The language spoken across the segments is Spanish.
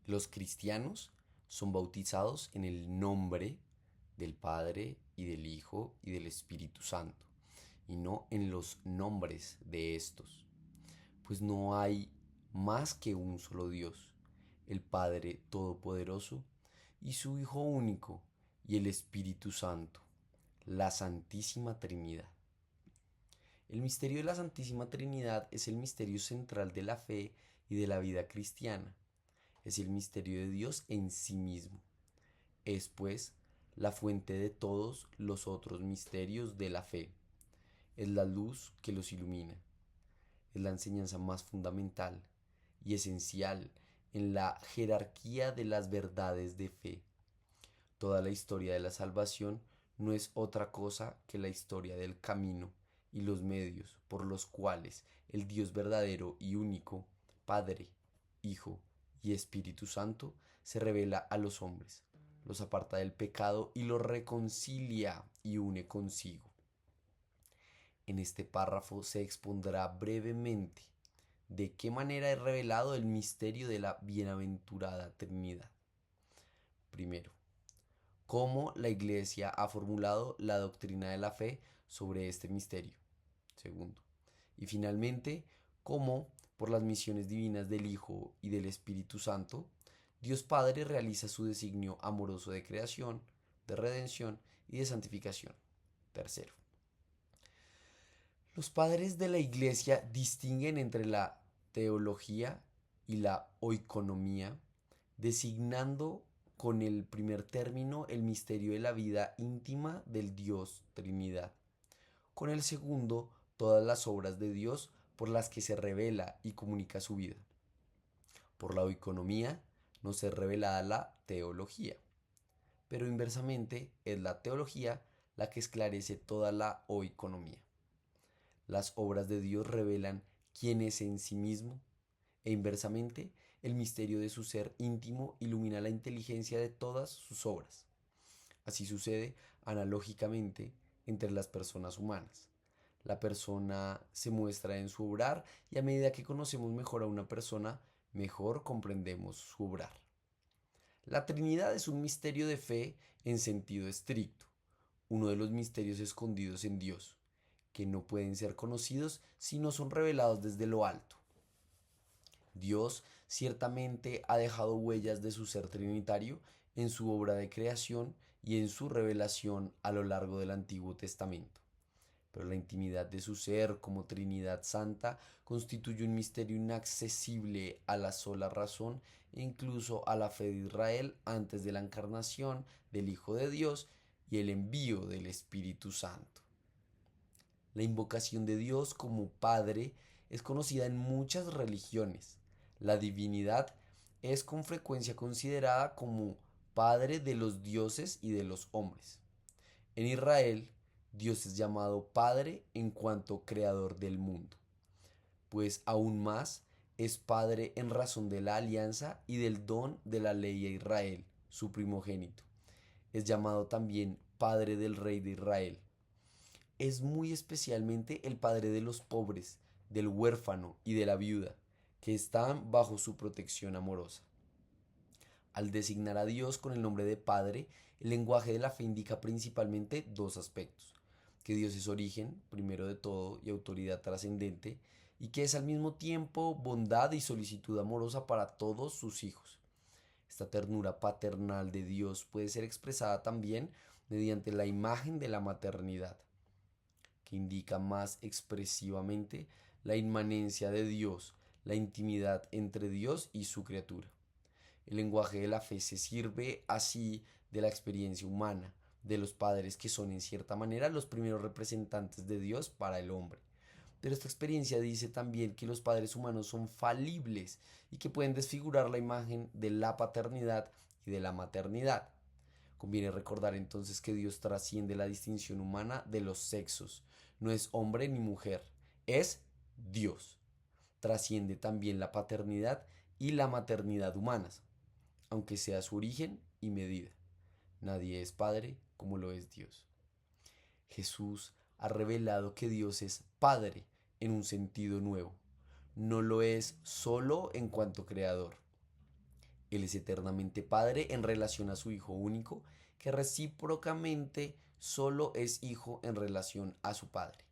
Los cristianos son bautizados en el nombre del Padre y del Hijo y del Espíritu Santo, y no en los nombres de estos, pues no hay más que un solo Dios, el Padre Todopoderoso y su Hijo único y el Espíritu Santo, la Santísima Trinidad. El misterio de la Santísima Trinidad es el misterio central de la fe y de la vida cristiana. Es el misterio de Dios en sí mismo. Es, pues, la fuente de todos los otros misterios de la fe. Es la luz que los ilumina. Es la enseñanza más fundamental y esencial en la jerarquía de las verdades de fe. Toda la historia de la salvación no es otra cosa que la historia del camino y los medios por los cuales el Dios verdadero y único, Padre, Hijo y Espíritu Santo, se revela a los hombres, los aparta del pecado y los reconcilia y une consigo. En este párrafo se expondrá brevemente de qué manera es revelado el misterio de la bienaventurada Trinidad. Primero, cómo la Iglesia ha formulado la doctrina de la fe sobre este misterio. Segundo, y finalmente, cómo, por las misiones divinas del Hijo y del Espíritu Santo, Dios Padre realiza su designio amoroso de creación, de redención y de santificación. Tercero, los padres de la Iglesia distinguen entre la teología y la oikonomía, designando con el primer término el misterio de la vida íntima del Dios Trinidad, con el segundo todas las obras de Dios por las que se revela y comunica su vida. Por la oikonomía nos es revelada la teología, pero inversamente es la teología la que esclarece toda la oikonomía. Las obras de Dios revelan quién es en sí mismo e inversamente el misterio de su ser íntimo ilumina la inteligencia de todas sus obras. Así sucede analógicamente entre las personas humanas. La persona se muestra en su obrar y a medida que conocemos mejor a una persona, mejor comprendemos su obrar. La Trinidad es un misterio de fe en sentido estricto, uno de los misterios escondidos en Dios, que no pueden ser conocidos si no son revelados desde lo alto. Dios ciertamente ha dejado huellas de su ser trinitario en su obra de creación y en su revelación a lo largo del Antiguo Testamento. Pero la intimidad de su ser como Trinidad Santa constituye un misterio inaccesible a la sola razón e incluso a la fe de Israel antes de la encarnación del Hijo de Dios y el envío del Espíritu Santo. La invocación de Dios como Padre es conocida en muchas religiones. La divinidad es con frecuencia considerada como Padre de los dioses y de los hombres. En Israel, Dios es llamado Padre en cuanto creador del mundo, pues aún más es Padre en razón de la alianza y del don de la ley a Israel, su primogénito. Es llamado también Padre del Rey de Israel. Es muy especialmente el Padre de los pobres, del huérfano y de la viuda, que están bajo su protección amorosa. Al designar a Dios con el nombre de Padre, el lenguaje de la fe indica principalmente dos aspectos: que Dios es origen, primero de todo, y autoridad trascendente, y que es al mismo tiempo bondad y solicitud amorosa para todos sus hijos. Esta ternura paternal de Dios puede ser expresada también mediante la imagen de la maternidad, que indica más expresivamente la inmanencia de Dios, la intimidad entre Dios y su criatura. El lenguaje de la fe se sirve así de la experiencia humana, de los padres que son en cierta manera los primeros representantes de Dios para el hombre. Pero esta experiencia dice también que los padres humanos son falibles y que pueden desfigurar la imagen de la paternidad y de la maternidad. Conviene recordar entonces que Dios trasciende la distinción humana de los sexos. No es hombre ni mujer, es Dios. Trasciende también la paternidad y la maternidad humanas, aunque sea su origen y medida. Nadie es padre como lo es Dios. Jesús ha revelado que Dios es Padre en un sentido nuevo. No lo es solo en cuanto creador. Él es eternamente Padre en relación a su Hijo único, que recíprocamente solo es Hijo en relación a su Padre.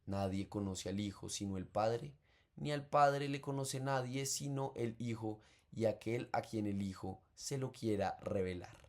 Nadie conoce al Hijo sino el Padre, ni al Padre le conoce nadie sino el Hijo y aquel a quien el Hijo se lo quiera revelar.